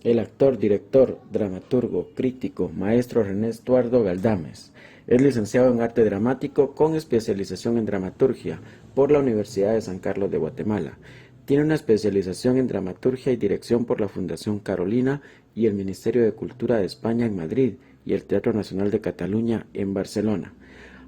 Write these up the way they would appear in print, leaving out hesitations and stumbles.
El actor, director, dramaturgo, crítico, maestro René Estuardo Galdames es licenciado en arte dramático con especialización en dramaturgia por la Universidad de San Carlos de Guatemala. Tiene una especialización en dramaturgia y dirección por la Fundación Carolina y el Ministerio de Cultura de España en Madrid y el Teatro Nacional de Cataluña en Barcelona.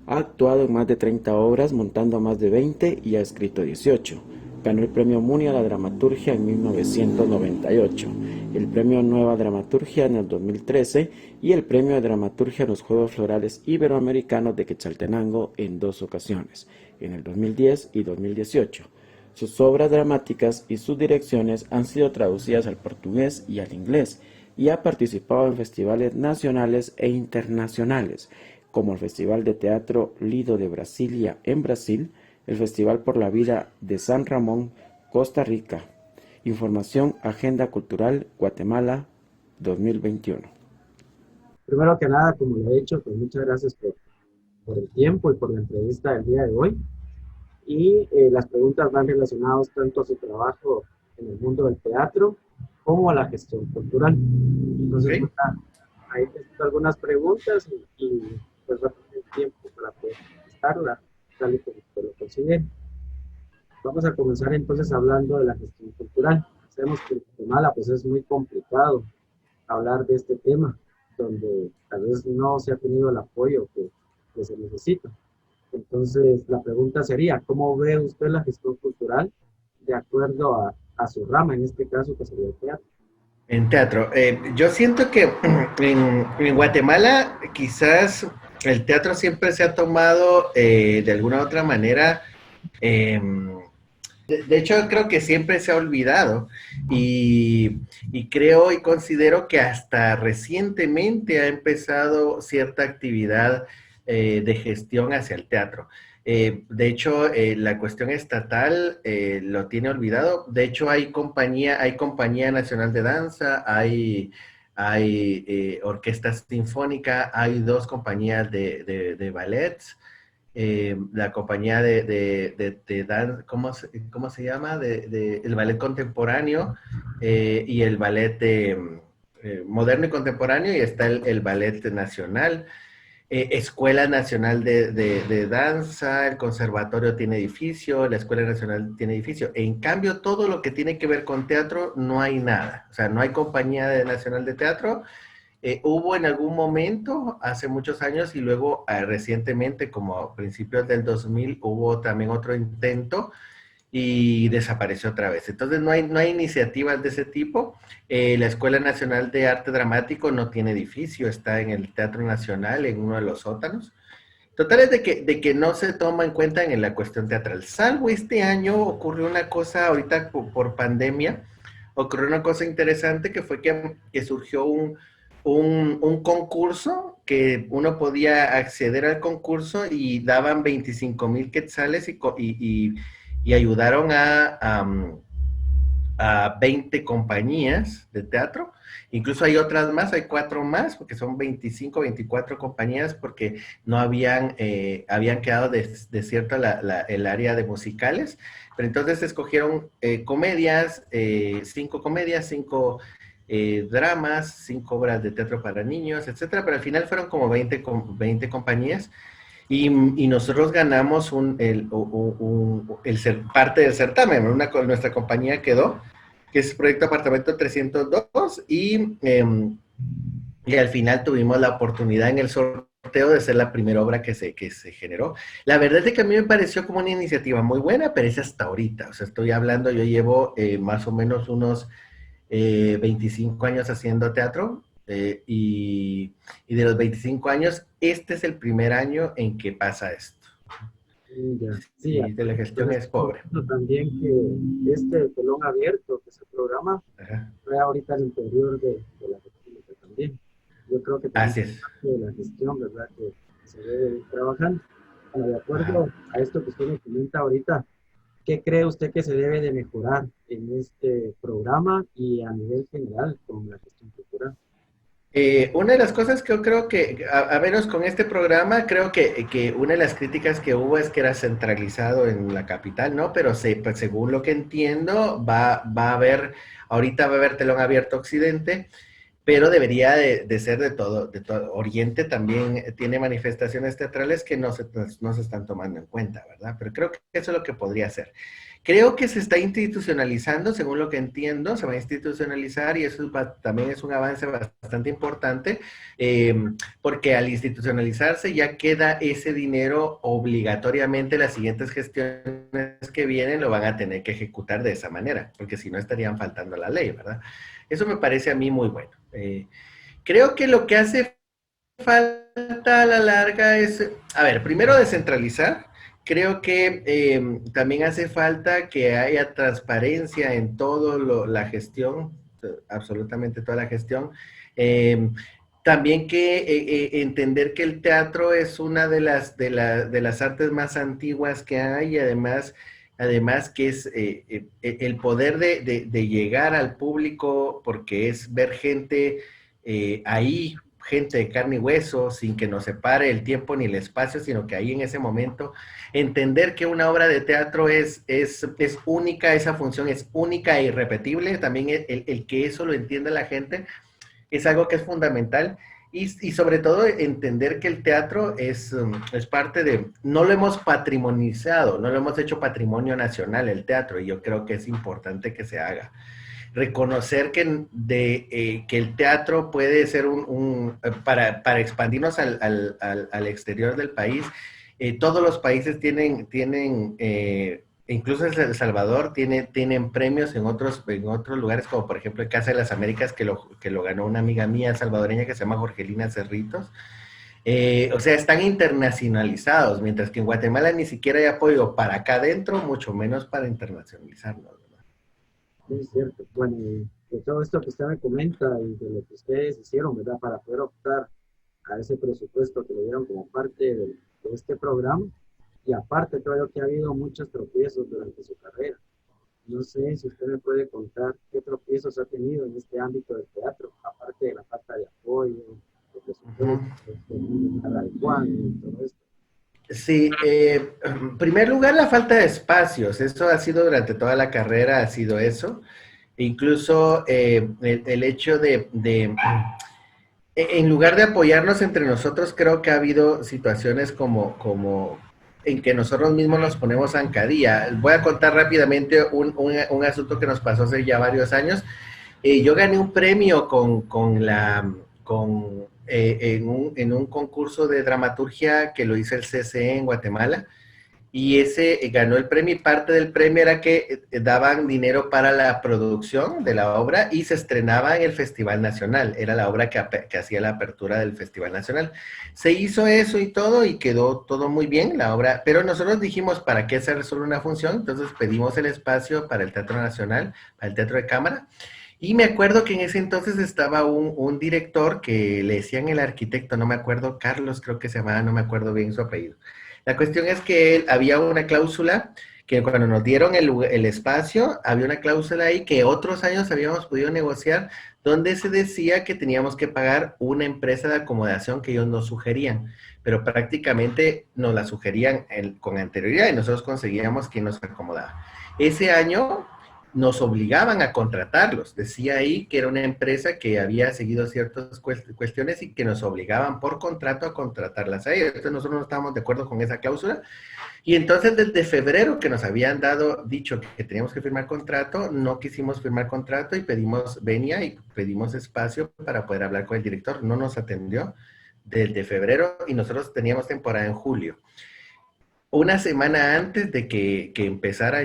Ha actuado en más de 30 obras, montando a más de 20 y ha escrito 18. Ganó el premio Muni a la dramaturgia en 1998, el premio Nueva Dramaturgia en el 2013 y el premio de dramaturgia en los Juegos Florales Iberoamericanos de Quetzaltenango en 2 ocasiones, en el 2010 y 2018. Sus obras dramáticas y sus direcciones han sido traducidas al portugués y al inglés y ha participado en festivales nacionales e internacionales, como el Festival de Teatro Lido de Brasilia en Brasil, el Festival por la Vida de San Ramón, Costa Rica. Información Agenda Cultural Guatemala 2021. Primero que nada, como lo he hecho, pues muchas gracias por el tiempo y por la entrevista del día de hoy. Y las preguntas van relacionadas tanto a su trabajo en el mundo del teatro como a la gestión cultural. Entonces, Ok. bueno, ahí tengo algunas preguntas y pues va a tener tiempo para poder contestarlas, tal y como usted lo considere. Vamos a comenzar entonces hablando de la gestión cultural. Sabemos que en Guatemala pues es muy complicado hablar de este tema, donde tal vez no se ha tenido el apoyo que se necesita. Entonces, la pregunta sería, ¿cómo ve usted la gestión cultural de acuerdo a su rama, en este caso, que sería el teatro? En teatro. Yo siento que en Guatemala quizás el teatro siempre se ha tomado de alguna u otra manera. eh, de hecho, creo que siempre se ha olvidado y creo y considero que hasta recientemente ha empezado cierta actividad de gestión hacia el teatro. De hecho, la cuestión estatal lo tiene olvidado. De hecho, hay compañía nacional de danza, hay orquesta sinfónica, hay dos compañías de ballets, la compañía ¿cómo se llama? El ballet contemporáneo y el ballet moderno y contemporáneo, y está el ballet nacional, Escuela Nacional de Danza, el conservatorio tiene edificio, la Escuela Nacional tiene edificio. En cambio, todo lo que tiene que ver con teatro, no hay nada. O sea, no hay compañía nacional de teatro. Hubo en algún momento, hace muchos años, y luego recientemente, como a principios del 2000, hubo también otro intento y desapareció otra vez. Entonces no hay iniciativas de ese tipo. La Escuela Nacional de Arte Dramático no tiene edificio, está en el Teatro Nacional, en uno de los sótanos. Total es de que no se toma en cuenta en la cuestión teatral. Salvo este año ocurrió una cosa, ahorita por pandemia, ocurrió una cosa interesante que fue que surgió un concurso que uno podía acceder al concurso y daban 25,000 quetzales y ayudaron a 20 compañías de teatro. Incluso hay otras más, hay 4 más, porque son 25, 24 compañías, porque no habían quedado desierto el área de musicales. Pero entonces escogieron comedias, 5 dramas, 5 obras de teatro para niños, etcétera. Pero al final fueron como 20 compañías. Y nosotros ganamos parte del certamen. Nuestra compañía quedó, que es Proyecto Apartamento 302, y al final tuvimos la oportunidad en el sorteo de ser la primera obra que se generó. La verdad es que a mí me pareció como una iniciativa muy buena, pero es hasta ahorita. O sea, estoy hablando, yo llevo más o menos unos 25 años haciendo teatro, y de los 25 años, este es el primer año en que pasa esto. Ya. Sí, Sí, de la gestión entonces es pobre. también que este telón abierto que se programa Ajá. fue ahorita al interior de la República también. Yo creo que también Así es es. parte de la gestión, ¿verdad? Que se debe ir trabajando. Bueno, de Ajá. acuerdo a esto que usted me comenta ahorita, ¿qué cree usted que se debe de mejorar en este programa y a nivel general con la gestión cultural? Una de las cosas que yo creo que, a menos con este programa, creo que una de las críticas que hubo es que era centralizado en la capital, ¿no? Pero pues, según lo que entiendo, va a haber, ahorita va a haber telón abierto Occidente, pero debería de ser de todo. Oriente también tiene manifestaciones teatrales que no se están tomando en cuenta, ¿verdad? Pero creo que eso es lo que podría ser. Creo que se está institucionalizando, según lo que entiendo, se va a institucionalizar y eso también es un avance bastante importante, eh, porque al institucionalizarse ya queda ese dinero obligatoriamente, las siguientes gestiones que vienen lo van a tener que ejecutar de esa manera, porque si no estarían faltando a la ley, ¿verdad? Eso me parece a mí muy bueno. Creo que lo que hace falta a la larga es, a ver, primero descentralizar. Creo que también hace falta que haya transparencia en todo la gestión, absolutamente toda la gestión. Eh, También que entender que el teatro es una de las artes más antiguas que hay y además que es el poder de llegar al público porque es ver gente ahí, gente de carne y hueso, sin que nos separe el tiempo ni el espacio, sino que ahí en ese momento entender que una obra de teatro es única, esa función es única e irrepetible, también el que eso lo entienda la gente es algo que es fundamental. Y sobre todo entender que el teatro es parte de, no lo hemos patrimonizado, no lo hemos hecho patrimonio nacional el teatro, y yo creo que es importante que se haga. Reconocer que el teatro puede ser para expandirnos al exterior del país, todos los países tienen incluso El Salvador tienen premios en otros lugares, como por ejemplo en Casa de las Américas, que lo ganó una amiga mía salvadoreña que se llama Jorgelina Cerritos. O sea, están internacionalizados, mientras que en Guatemala ni siquiera hay apoyo para acá adentro, mucho menos para internacionalizarnos, ¿verdad? Es cierto. Bueno, de todo esto que usted me comenta y de lo que ustedes hicieron, ¿verdad? Para poder optar a ese presupuesto que le dieron como parte de este programa. Y aparte, creo que ha habido muchos tropiezos durante su carrera. No sé si usted me puede contar qué tropiezos ha tenido en este ámbito del teatro, aparte de la falta de apoyo, de presupuesto, de la adecuada y todo esto. Sí, en primer lugar, la falta de espacios. Eso ha sido durante toda la carrera, ha sido eso. Incluso el hecho en lugar de apoyarnos entre nosotros, creo que ha habido situaciones como en que nosotros mismos nos ponemos zancadilla. Voy a contar rápidamente un asunto que nos pasó hace ya varios años. Yo gané un premio en un concurso de dramaturgia que lo hizo el CCE en Guatemala, y ese ganó el premio, y parte del premio era que daban dinero para la producción de la obra y se estrenaba en el Festival Nacional. Era la obra que hacía la apertura del Festival Nacional. Se hizo eso y todo y quedó todo muy bien la obra, pero nosotros dijimos, ¿para qué hacer solo una función? Entonces pedimos el espacio para el Teatro Nacional, para el Teatro de Cámara. Y me acuerdo que en ese entonces estaba un director que le decían el arquitecto, no me acuerdo, Carlos creo que se llamaba, no me acuerdo bien su apellido. La cuestión es que había una cláusula que cuando nos dieron el espacio, había una cláusula ahí que otros años habíamos podido negociar, donde se decía que teníamos que pagar una empresa de acomodación que ellos nos sugerían, pero prácticamente nos la sugerían con anterioridad y nosotros conseguíamos quien nos acomodaba. Ese año nos obligaban a contratarlos. Decía ahí que era una empresa que había seguido ciertas cuestiones y que nos obligaban por contrato a contratarlas a ellos. Entonces nosotros no estábamos de acuerdo con esa cláusula. Y entonces desde febrero que nos habían dicho que teníamos que firmar contrato, no quisimos firmar contrato y pedimos venia y pedimos espacio para poder hablar con el director. No nos atendió desde febrero y nosotros teníamos temporada en julio. Una semana antes de que empezara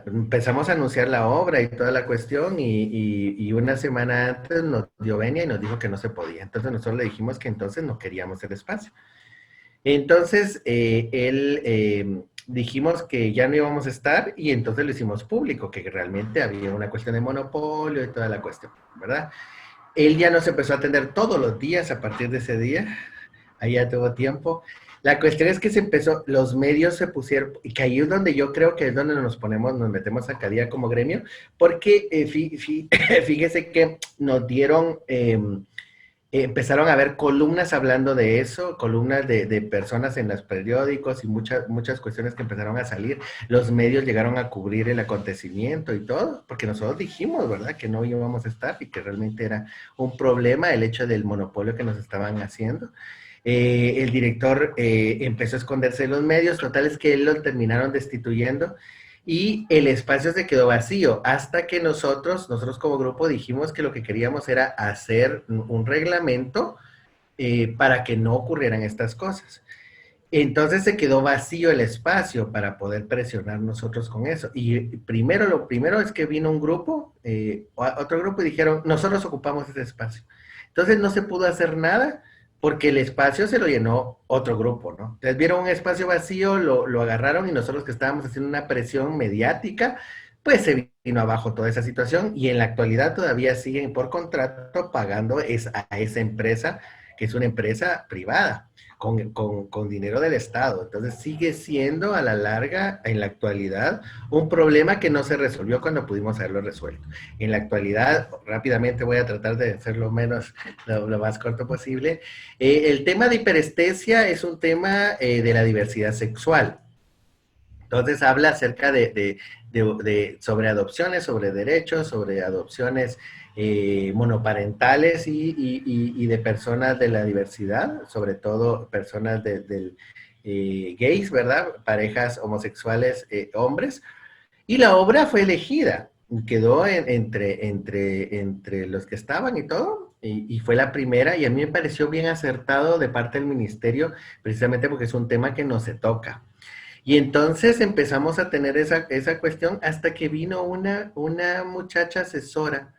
empezamos a anunciar la obra y toda la cuestión, y una semana antes nos dio venia y nos dijo que no se podía. Entonces nosotros le dijimos que entonces no queríamos el espacio. Entonces dijimos que ya no íbamos a estar y entonces lo hicimos público, que realmente había una cuestión de monopolio y toda la cuestión, ¿verdad? Él ya nos empezó a atender todos los días a partir de ese día, ahí ya tuvo tiempo. La cuestión es que los medios se pusieron, y que ahí es donde yo creo que es donde nos metemos a cada día como gremio, porque fíjese que nos dieron empezaron a haber columnas hablando de eso, columnas de personas en los periódicos y muchas cuestiones que empezaron a salir. Los medios llegaron a cubrir el acontecimiento y todo, porque nosotros dijimos, ¿verdad?, que no íbamos a estar y que realmente era un problema el hecho del monopolio que nos estaban haciendo. El director empezó a esconderse de los medios, total es que él lo terminaron destituyendo y el espacio se quedó vacío hasta que nosotros como grupo dijimos que lo que queríamos era hacer un reglamento para que no ocurrieran estas cosas. Entonces se quedó vacío el espacio para poder presionar nosotros con eso. Y lo primero es que vino un grupo, otro grupo y dijeron, nosotros ocupamos ese espacio. Entonces no se pudo hacer nada porque el espacio se lo llenó otro grupo, ¿no? Entonces vieron un espacio vacío, lo agarraron y nosotros que estábamos haciendo una presión mediática, pues se vino abajo toda esa situación y en la actualidad todavía siguen por contrato pagando a esa empresa, que es una empresa privada con dinero del Estado. Entonces sigue siendo a la larga, en la actualidad, un problema que no se resolvió cuando pudimos haberlo resuelto. En la actualidad, rápidamente voy a tratar de hacer lo más corto posible. El tema de hiperestesia es un tema de la diversidad sexual. Entonces habla acerca sobre adopciones, sobre derechos, sobre adopciones monoparentales y de personas de la diversidad, sobre todo personas gays, ¿verdad? Parejas homosexuales, hombres. Y la obra fue elegida, quedó entre los que estaban y todo, y fue la primera, y a mí me pareció bien acertado de parte del ministerio, precisamente porque es un tema que no se toca. Y entonces empezamos a tener esa cuestión hasta que vino una muchacha asesora,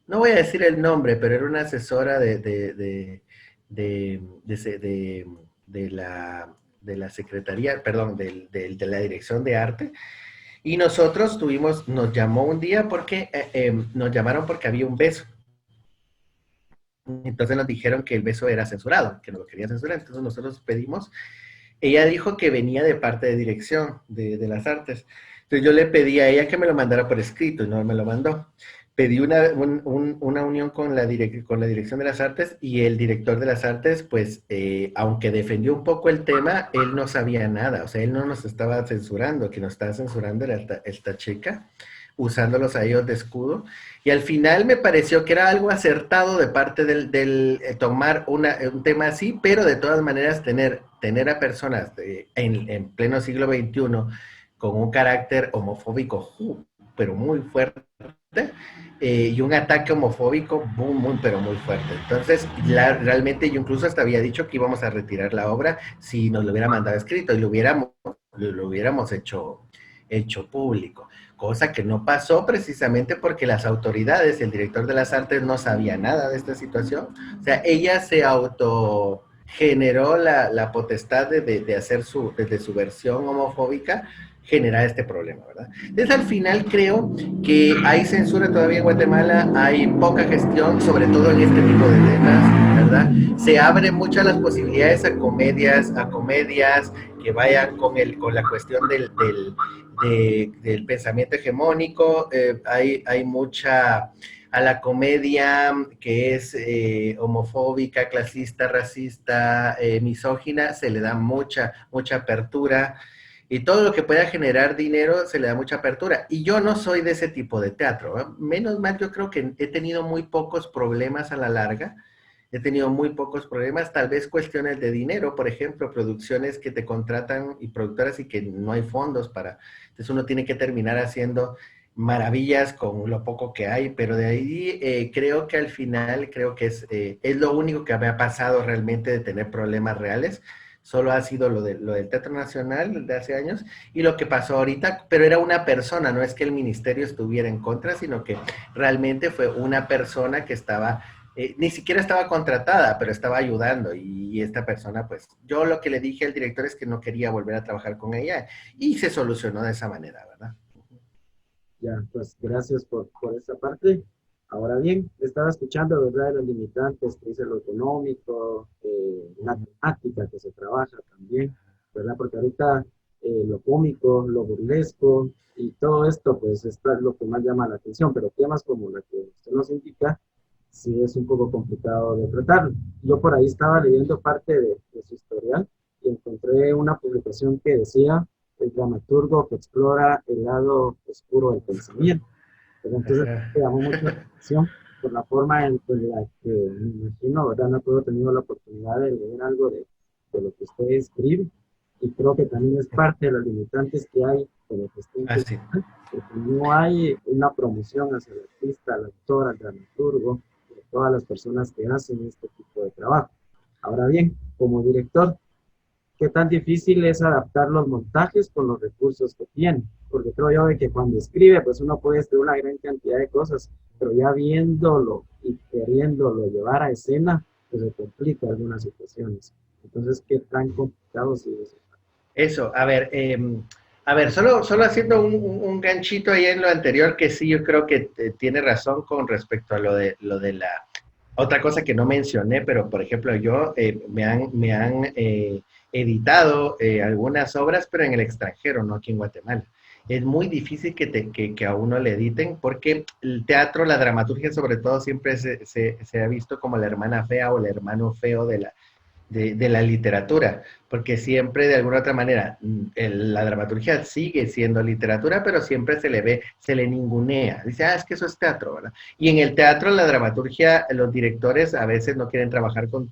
no voy a decir el nombre, pero era una asesora de la Secretaría, perdón, de la Dirección de Arte, y nosotros nos llamó un día porque nos llamaron porque había un beso. Entonces nos dijeron que el beso era censurado, que no lo querían censurar, entonces nosotros pedimos. Ella dijo que venía de parte de dirección de las artes. Entonces yo le pedí a ella que me lo mandara por escrito y no me lo mandó. Pedí una unión con la dirección de las artes y el director de las artes, pues, aunque defendió un poco el tema, él no sabía nada. O sea, él no nos estaba censurando, que nos estaba censurando era esta chica, usándolos a ellos de escudo. Y al final me pareció que era algo acertado de parte del tomar un tema así, pero de todas maneras tener a personas en pleno siglo XXI con un carácter homofóbico, pero muy fuerte, y un ataque homofóbico pero muy fuerte. Entonces, realmente yo incluso hasta había dicho que íbamos a retirar la obra si nos lo hubiera mandado escrito y lo hubiéramos hecho público, cosa que no pasó precisamente porque las autoridades, el director de las artes no sabía nada de esta situación. O sea, ella se autogeneró la potestad de hacer desde su versión homofóbica, generar este problema, ¿verdad? Entonces, al final creo que hay censura todavía en Guatemala, hay poca gestión, sobre todo en este tipo de temas, ¿verdad? Se abren muchas las posibilidades a comedias que vayan con la cuestión del pensamiento hegemónico, hay mucha a la comedia que es homofóbica, clasista, racista, misógina, se le da mucha apertura, y todo lo que pueda generar dinero se le da mucha apertura. Y yo no soy de ese tipo de teatro, ¿eh? Menos mal, yo creo que he tenido muy pocos problemas a la larga. He tenido muy pocos problemas, tal vez cuestiones de dinero, por ejemplo, producciones que te contratan y productoras y que no hay fondos para. Entonces uno tiene que terminar haciendo maravillas con lo poco que hay, pero de ahí creo que al final, creo que es lo único que me ha pasado realmente de tener problemas reales. Solo ha sido lo del Teatro Nacional de hace años y lo que pasó ahorita, pero era una persona, no es que el ministerio estuviera en contra, sino que realmente fue una persona que estaba, ni siquiera estaba contratada, pero estaba ayudando y esta persona, pues, yo lo que le dije al director es que no quería volver a trabajar con ella y se solucionó de esa manera, ¿verdad? Ya, pues gracias por esa parte. Ahora bien, estaba escuchando, ¿verdad?, de los limitantes que dice lo económico, la temática que se trabaja también, ¿verdad? Porque ahorita lo cómico, lo burlesco y todo esto, pues esto es lo que más llama la atención, pero temas como la que usted nos indica, sí es un poco complicado de tratarlo. Yo por ahí estaba leyendo parte de su historial y encontré una publicación que decía el dramaturgo que explora el lado oscuro del pensamiento. Pero entonces Ajá. me llamó mucho la atención por la forma en la que me imagino, ¿verdad? No todo he tenido la oportunidad de leer algo de lo que usted escribe y creo que también es parte de los limitantes que hay con la gestión Así. cultural, porque no hay una promoción hacia el artista, al autor, al dramaturgo, y a todas las personas que hacen este tipo de trabajo. Ahora bien, como director, ¿qué tan difícil es adaptar los montajes con los recursos que tiene? Porque creo yo de que cuando escribe, pues uno puede escribir una gran cantidad de cosas, pero ya viéndolo y queriéndolo llevar a escena, pues se complica algunas situaciones. Entonces, ¿qué tan complicado sí es? Eso, a ver, solo haciendo un ganchito ahí en lo anterior, que sí, yo creo que tiene razón con respecto a lo de la otra cosa que no mencioné, pero por ejemplo, yo me han editado algunas obras, pero en el extranjero, no aquí en Guatemala. Es muy difícil que a uno le editen porque el teatro, la dramaturgia sobre todo, siempre se ha visto como la hermana fea o el hermano feo de la literatura, porque siempre de alguna otra manera la dramaturgia sigue siendo literatura, pero siempre se le ve, se le ningunea, dice, ah, es que eso es teatro, ¿verdad? Y en el teatro, la dramaturgia, los directores a veces no quieren trabajar con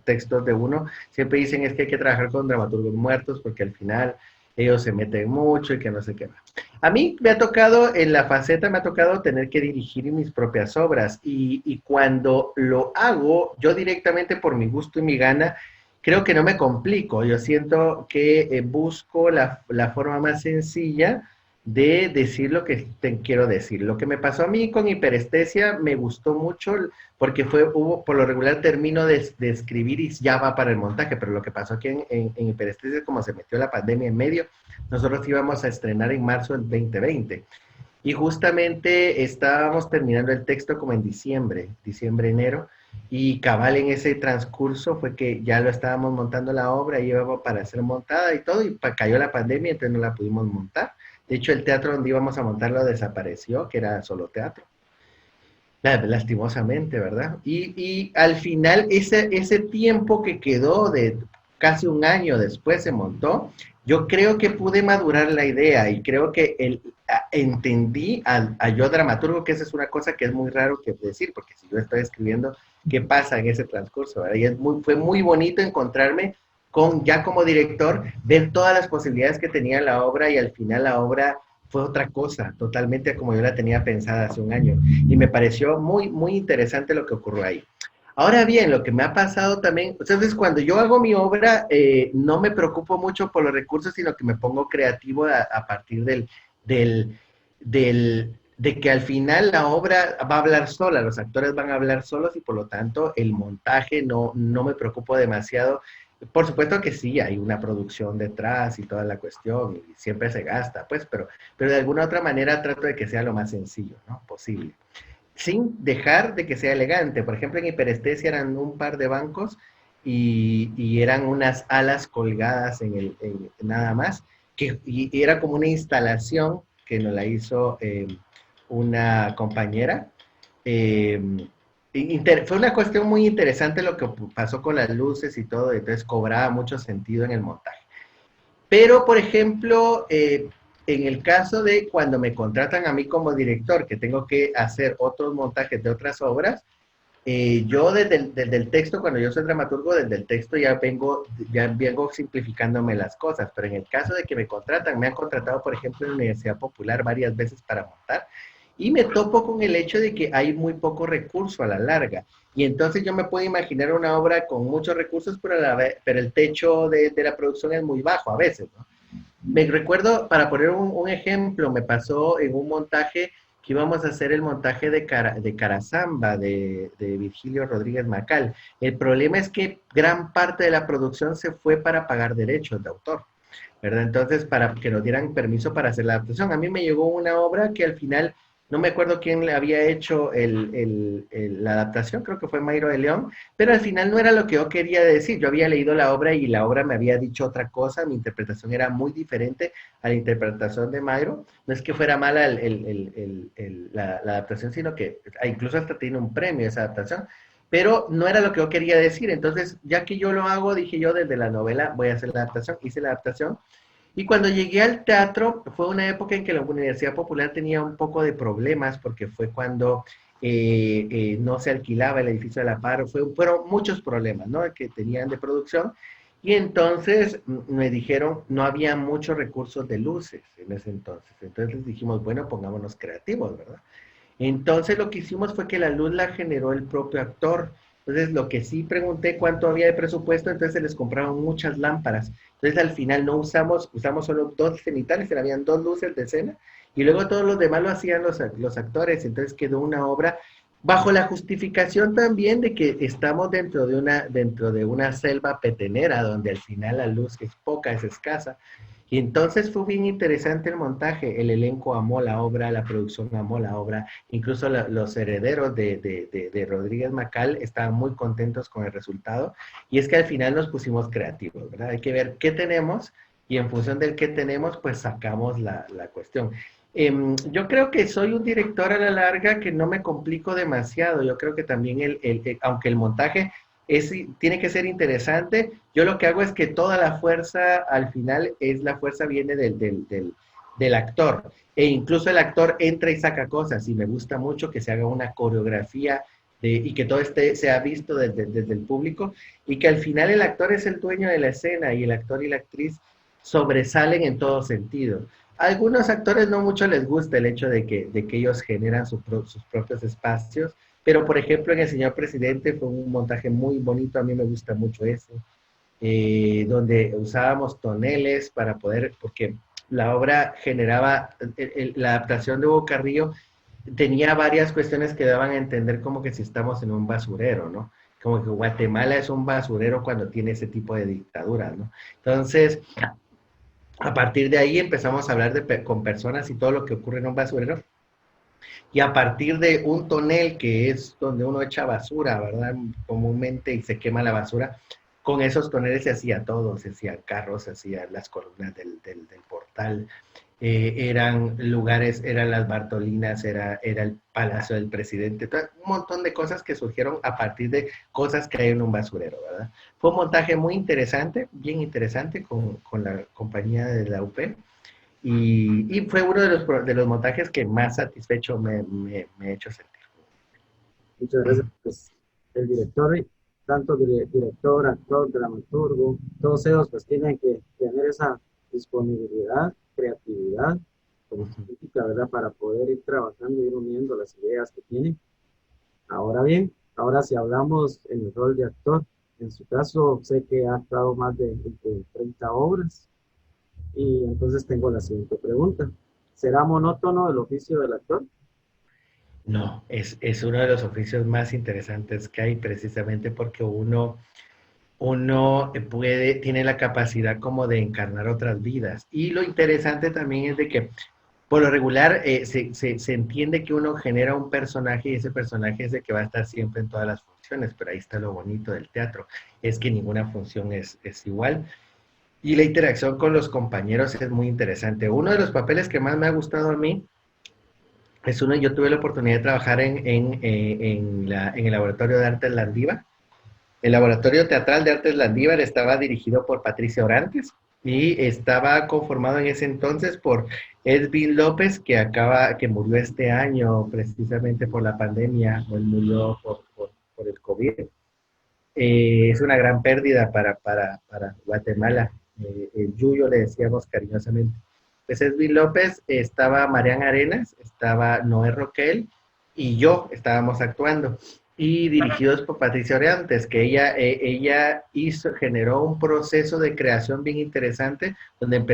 textos de uno, siempre dicen es que hay que trabajar con dramaturgos muertos, porque al final ellos se meten mucho y que no sé qué más. A mí me ha tocado, en la faceta me ha tocado tener que dirigir mis propias obras y cuando lo hago yo directamente por mi gusto y mi gana, creo que no me complico. Yo siento que busco la forma más sencilla de decir lo que quiero decir. Lo que me pasó a mí con hiperestesia me gustó mucho porque hubo, por lo regular termino de escribir y ya va para el montaje, pero lo que pasó aquí en hiperestesia, como se metió la pandemia en medio, nosotros íbamos a estrenar en marzo del 2020 y justamente estábamos terminando el texto como en diciembre, enero, y cabal en ese transcurso fue que ya lo estábamos montando la obra, y iba para ser montada y todo, y cayó la pandemia, entonces no la pudimos montar. De hecho, el teatro donde íbamos a montarlo desapareció, que era solo teatro. Lastimosamente, ¿verdad? Y al final ese tiempo que quedó de casi un año después se montó, yo creo que pude madurar la idea y creo que entendí a yo dramaturgo, que esa es una cosa que es muy raro que decir, porque si yo estoy escribiendo, ¿qué pasa en ese transcurso? ¿Verdad? Y fue muy bonito encontrarme con, ya como director, ver todas las posibilidades que tenía la obra y al final la obra fue otra cosa, totalmente como yo la tenía pensada hace un año. Y me pareció muy interesante lo que ocurrió ahí. Ahora bien, lo que me ha pasado también, entonces cuando yo hago mi obra, no me preocupo mucho por los recursos, sino que me pongo creativo a partir de que al final la obra va a hablar sola, los actores van a hablar solos y por lo tanto el montaje no me preocupo demasiado. Por supuesto que sí, hay una producción detrás y toda la cuestión, y siempre se gasta, pues, pero de alguna otra manera trato de que sea lo más sencillo, ¿no? Posible. Sin dejar de que sea elegante. Por ejemplo, en hiperestesia eran un par de bancos y eran unas alas colgadas nada más, y era como una instalación que nos la hizo una compañera. Eh, fue una cuestión muy interesante lo que pasó con las luces y todo, entonces cobraba mucho sentido en el montaje. Pero, por ejemplo, en el caso de cuando me contratan a mí como director, que tengo que hacer otros montajes de otras obras, yo desde el texto, cuando yo soy dramaturgo, desde el texto ya vengo simplificándome las cosas, pero en el caso de que me contratan, me han contratado, por ejemplo, en la Universidad Popular varias veces para montar, y me topo con el hecho de que hay muy poco recurso a la larga. Y entonces yo me puedo imaginar una obra con muchos recursos, pero el techo de la producción es muy bajo a veces, ¿no? Me recuerdo, para poner un ejemplo, me pasó en un montaje que íbamos a hacer el montaje de Carazamba de Virgilio Rodríguez Macal. El problema es que gran parte de la producción se fue para pagar derechos de autor, ¿verdad? Entonces, para que nos dieran permiso para hacer la adaptación. A mí me llegó una obra que al final no me acuerdo quién le había hecho la adaptación, creo que fue Mayro de León, pero al final no era lo que yo quería decir. Yo había leído la obra y la obra me había dicho otra cosa, mi interpretación era muy diferente a la interpretación de Mayro. No es que fuera mala la adaptación, sino que incluso hasta tiene un premio esa adaptación, pero no era lo que yo quería decir. Entonces, ya que yo lo hago, dije yo desde la novela voy a hacer la adaptación, hice la adaptación. Y cuando llegué al teatro, fue una época en que la Universidad Popular tenía un poco de problemas, porque fue cuando no se alquilaba el edificio de la Paro, fueron muchos problemas, ¿no? Que tenían de producción, y entonces me dijeron, no había muchos recursos de luces en ese entonces. Entonces dijimos, bueno, pongámonos creativos, ¿verdad? Entonces lo que hicimos fue que la luz la generó el propio actor. Entonces lo que sí pregunté cuánto había de presupuesto, entonces se les compraron muchas lámparas. Entonces al final no usamos solo dos cenitales, habían dos luces de escena, y luego todos los demás lo hacían los actores. Entonces quedó una obra bajo la justificación también de que estamos dentro de una selva petenera, donde al final la luz es poca, es escasa. Y entonces fue bien interesante el montaje, el elenco amó la obra, la producción amó la obra, incluso los herederos de Rodríguez Macal estaban muy contentos con el resultado, y es que al final nos pusimos creativos, ¿verdad? Hay que ver qué tenemos, y en función del qué tenemos, pues sacamos la cuestión. Yo creo que soy un director a la larga que no me complico demasiado. Yo creo que también aunque el montaje tiene que ser interesante, yo lo que hago es que toda la fuerza al final la fuerza viene del actor, e incluso el actor entra y saca cosas, y me gusta mucho que se haga una coreografía y que todo sea visto desde el público, y que al final el actor es el dueño de la escena, y el actor y la actriz sobresalen en todo sentido. A algunos actores no mucho les gusta el hecho de que ellos generan sus propios espacios, pero por ejemplo en El Señor Presidente fue un montaje muy bonito, a mí me gusta mucho eso, donde usábamos toneles para poder, porque la obra generaba, la adaptación de Hugo Carrillo tenía varias cuestiones que daban a entender como que si estamos en un basurero, ¿no? Como que Guatemala es un basurero cuando tiene ese tipo de dictadura, ¿no? Entonces, a partir de ahí empezamos a hablar con personas y todo lo que ocurre en un basurero. Y a partir de un tonel, que es donde uno echa basura, ¿verdad? Comúnmente, y se quema la basura, con esos toneles se hacía todo, se hacían carros, se hacían las columnas del portal, eran lugares, eran las Bartolinas, era el Palacio del Presidente, un montón de cosas que surgieron a partir de cosas que hay en un basurero, ¿verdad? Fue un montaje muy interesante, bien interesante, con la compañía de la UP. Y fue uno de los montajes que más satisfecho me ha hecho sentir. Muchas gracias. Pues, el director, tanto director, actor, dramaturgo, todos ellos pues tienen que tener esa disponibilidad, creatividad, como política, ¿verdad? Para poder ir trabajando y ir uniendo las ideas que tienen. Ahora bien, ahora si hablamos en el rol de actor, en su caso sé que ha actuado más de 30 obras, y entonces tengo la siguiente pregunta. ¿Será monótono el oficio del actor? No, es uno de los oficios más interesantes que hay, precisamente porque uno tiene la capacidad como de encarnar otras vidas. Y lo interesante también es de que, por lo regular, se entiende que uno genera un personaje, y ese personaje es el que va a estar siempre en todas las funciones, pero ahí está lo bonito del teatro, es que ninguna función es igual. Y la interacción con los compañeros es muy interesante. Uno de los papeles que más me ha gustado a mí yo tuve la oportunidad de trabajar en el Laboratorio de Artes Landívar. El Laboratorio Teatral de Artes Landívar estaba dirigido por Patricia Orantes y estaba conformado en ese entonces por Edwin López, que murió este año precisamente por la pandemia. Él murió por el COVID. Es una gran pérdida para Guatemala. El Yuyo le decíamos cariñosamente. Pues Edwin López, estaba Marian Arenas, estaba Noé Roquel y yo estábamos actuando, y dirigidos por Patricia Orantes, que ella generó un proceso de creación bien interesante, donde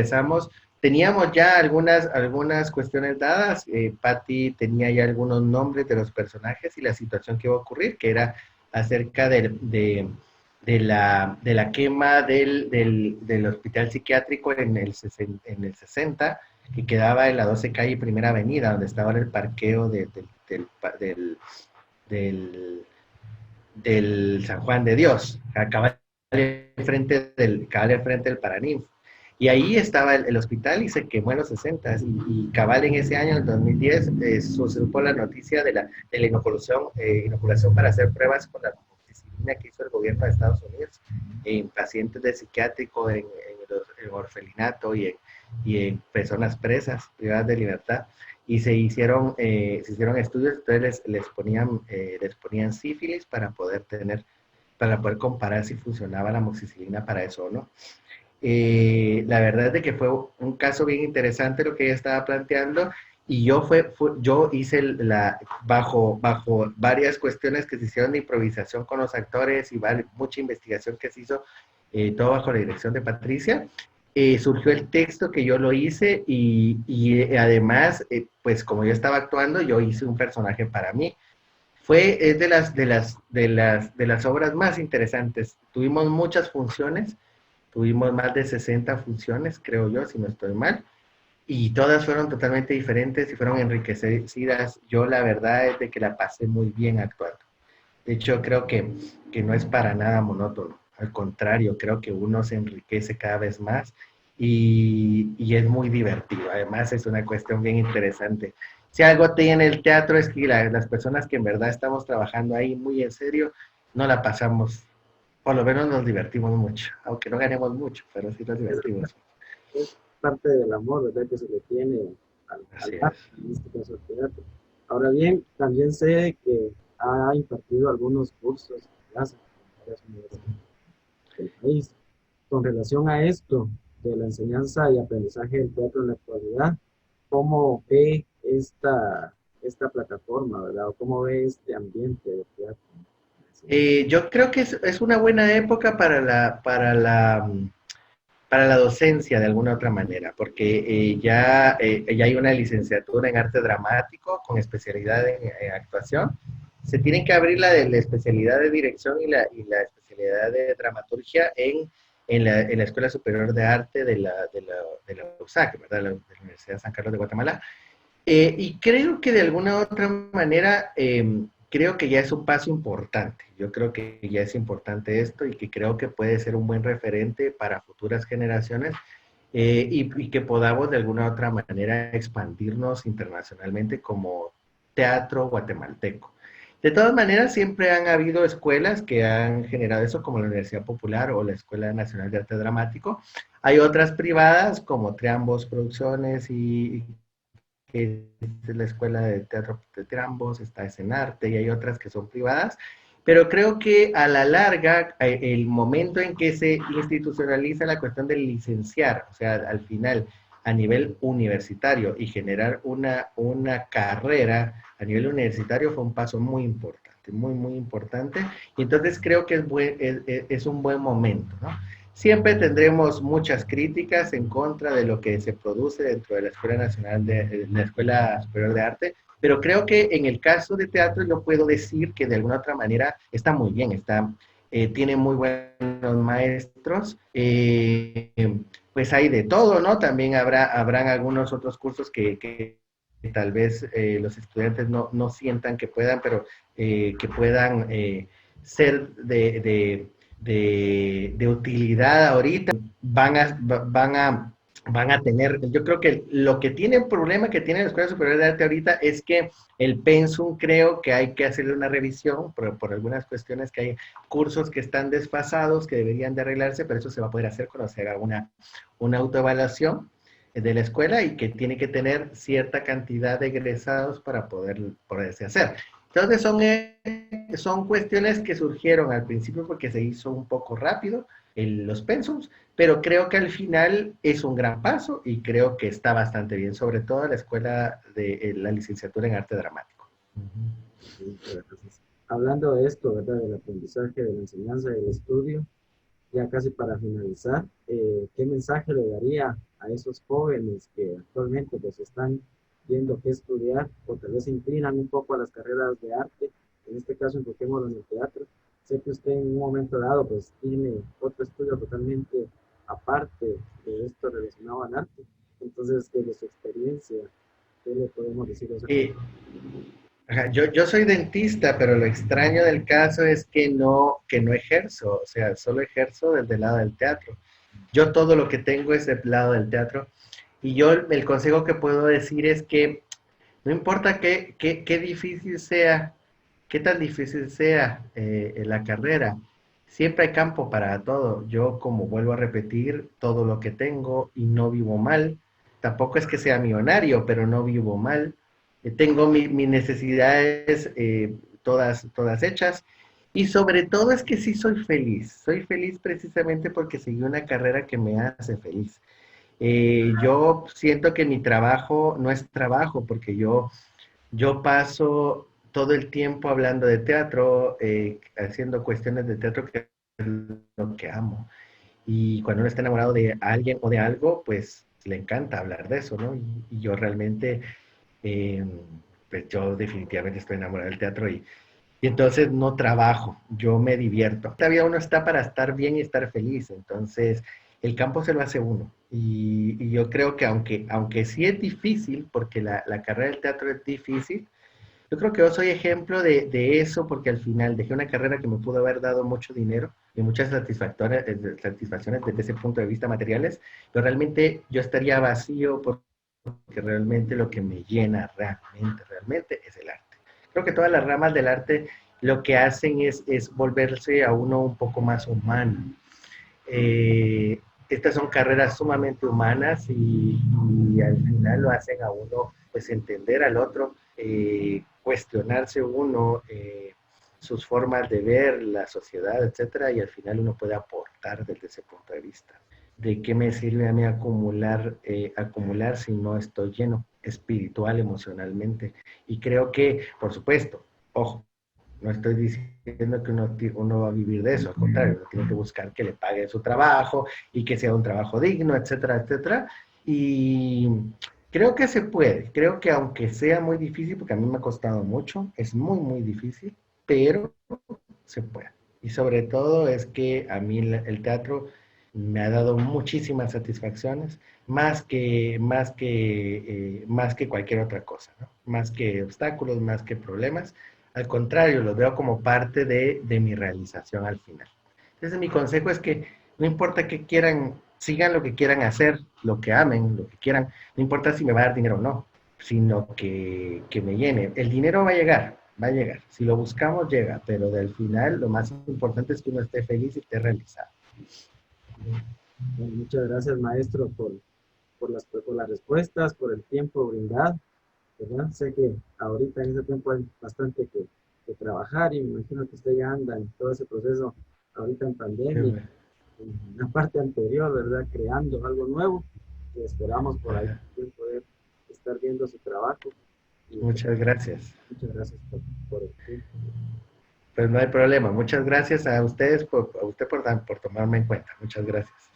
teníamos ya algunas cuestiones dadas, Patti tenía ya algunos nombres de los personajes y la situación que iba a ocurrir, que era acerca de la quema del hospital psiquiátrico en el 60, que quedaba en la 12 calle Primera Avenida, donde estaba el parqueo del, del San Juan de Dios, cabal enfrente del Paraninfo. Y ahí estaba el hospital y se quemó en los 60 y cabal en ese año, en el 2010, se supo la noticia de la inoculación para hacer pruebas con la amoxicilina que hizo el gobierno de Estados Unidos en pacientes de psiquiátrico, en orfelinato y en personas presas, privadas de libertad. Y se hicieron estudios, entonces les ponían sífilis para poder comparar si funcionaba la amoxicilina para eso o no. La verdad es de que fue un caso bien interesante lo que ella estaba planteando y yo hice bajo varias cuestiones que se hicieron de improvisación con los actores y mucha investigación que se hizo, todo bajo la dirección de Patricia. Surgió el texto que yo lo hice y además, pues como yo estaba actuando, yo hice un personaje para mí. Es de las obras más interesantes. Tuvimos muchas funciones. Tuvimos más de 60 funciones, creo yo, si no estoy mal, y todas fueron totalmente diferentes y fueron enriquecidas. Yo la verdad es de que la pasé muy bien actuando. De hecho, creo que no es para nada monótono. Al contrario, creo que uno se enriquece cada vez más y es muy divertido. Además, es una cuestión bien interesante. Si algo tiene el teatro es que las personas que en verdad estamos trabajando ahí muy en serio, no la pasamos, por lo menos nos divertimos mucho, aunque no ganemos mucho, pero sí nos divertimos. Es parte del amor, ¿verdad? Que se le tiene Así arte, es. en este caso al teatro. Ahora bien, también sé que ha impartido algunos cursos en clase en varias universidades del país. Con relación a esto de la enseñanza y aprendizaje del teatro en la actualidad, ¿cómo ve esta plataforma, verdad? ¿O cómo ve este ambiente de teatro? Yo creo que es una buena época para la docencia de alguna otra manera, porque ya hay una licenciatura en arte dramático con especialidad en actuación. Se tienen que abrir la especialidad de dirección y la especialidad de dramaturgia en la Escuela Superior de Arte de la USAC, ¿verdad? De la Universidad de San Carlos de Guatemala. Y creo que de alguna u otra manera, creo que ya es un paso importante. Yo creo que ya es importante esto y que creo que puede ser un buen referente para futuras generaciones, y que podamos de alguna u otra manera expandirnos internacionalmente como teatro guatemalteco. De todas maneras, siempre han habido escuelas que han generado eso, como la Universidad Popular o la Escuela Nacional de Arte Dramático. Hay otras privadas como Triambos Producciones que es la Escuela de Teatro de Triambos, está Escenarte y hay otras que son privadas, pero creo que a la larga, el momento en que se institucionaliza la cuestión del licenciar, o sea, al final, a nivel universitario y generar una carrera a nivel universitario fue un paso muy importante, muy, muy importante, y entonces creo que es un buen momento, ¿no? Siempre tendremos muchas críticas en contra de lo que se produce dentro de la Escuela Nacional la Escuela Superior de Arte, pero creo que en el caso de teatro yo puedo decir que de alguna otra manera está muy bien, tiene muy buenos maestros, pues hay de todo, ¿no? También habrán algunos otros cursos que tal vez los estudiantes no sientan que puedan, pero que puedan ser de utilidad ahorita, van a tener, yo creo que lo que tiene el problema que tiene la Escuela Superior de Arte ahorita es que el pensum creo que hay que hacerle una revisión por algunas cuestiones, que hay cursos que están desfasados, que deberían de arreglarse, pero eso se va a poder hacer cuando se haga una autoevaluación de la escuela y que tiene que tener cierta cantidad de egresados para poderse hacer. Entonces son cuestiones que surgieron al principio porque se hizo un poco rápido los pensums, pero creo que al final es un gran paso y creo que está bastante bien, sobre todo la escuela de la licenciatura en arte dramático. Sí, gracias. Hablando de esto, ¿verdad? Del aprendizaje, de la enseñanza y del estudio, ya casi para finalizar, ¿qué mensaje le daría a esos jóvenes que actualmente pues están viendo qué estudiar o tal vez se inclinan un poco a las carreras de arte? En este caso, enfoquémoslo en el teatro. Sé que usted en un momento dado pues tiene otro estudio totalmente aparte de esto relacionado al arte. Entonces, desde su experiencia, ¿qué le podemos decir? O sea, Y, ajá, yo soy dentista, pero lo extraño del caso es que no ejerzo, o sea, solo ejerzo desde el lado del teatro. Yo todo lo que tengo es del lado del teatro. Y yo el consejo que puedo decir es que no importa qué difícil sea, qué tan difícil sea la carrera, siempre hay campo para todo. Yo, como vuelvo a repetir, todo lo que tengo y no vivo mal. Tampoco es que sea millonario, pero no vivo mal. Tengo mis necesidades todas hechas. Y sobre todo es que sí soy feliz. Soy feliz precisamente porque seguí una carrera que me hace feliz. Yo siento que mi trabajo no es trabajo, porque yo paso todo el tiempo hablando de teatro, haciendo cuestiones de teatro, que es lo que amo. Y cuando uno está enamorado de alguien o de algo, pues le encanta hablar de eso, ¿no? Y yo realmente, eh, pues yo definitivamente estoy enamorado del teatro y entonces no trabajo, yo me divierto. Todavía uno está para estar bien y estar feliz, entonces el campo se lo hace uno. Y yo creo que aunque sí es difícil, porque la carrera del teatro es difícil, yo creo que yo soy ejemplo de eso, porque al final dejé una carrera que me pudo haber dado mucho dinero y muchas satisfacciones desde ese punto de vista materiales, pero realmente yo estaría vacío, porque realmente lo que me llena realmente es el arte. Creo que todas las ramas del arte lo que hacen es volverse a uno un poco más humano. Estas son carreras sumamente humanas y al final lo hacen a uno pues entender al otro, cuestionarse uno, sus formas de ver la sociedad, etcétera, y al final uno puede aportar desde ese punto de vista. ¿De qué me sirve a mí acumular si no estoy lleno espiritual, emocionalmente? Y creo que, por supuesto, ojo, no estoy diciendo que uno va a vivir de eso, al contrario, uno tiene que buscar que le pague su trabajo y que sea un trabajo digno, etcétera, etcétera. Y creo que se puede, creo que aunque sea muy difícil, porque a mí me ha costado mucho, es muy, muy difícil, pero se puede. Y sobre todo es que a mí el teatro me ha dado muchísimas satisfacciones, más que cualquier otra cosa, ¿no? Más que obstáculos, más que problemas. Al contrario, los veo como parte de mi realización al final. Entonces mi consejo es que no importa qué quieran, sigan lo que quieran hacer, lo que amen, lo que quieran, no importa si me va a dar dinero o no, sino que me llene. El dinero va a llegar, va a llegar. Si lo buscamos, llega, pero del final lo más importante es que uno esté feliz y esté realizado. bueno, muchas gracias, maestro, por las respuestas, por el tiempo brindado, ¿verdad? Sé que ahorita en ese tiempo hay bastante que trabajar y me imagino que usted ya anda en todo ese proceso ahorita en pandemia, en la parte anterior, ¿verdad? Creando algo nuevo y esperamos por ahí también poder estar viendo su trabajo. Y pues, Muchas gracias. muchas gracias por el tiempo. Pues no hay problema. Muchas gracias a ustedes, a usted por tomarme en cuenta. Muchas gracias.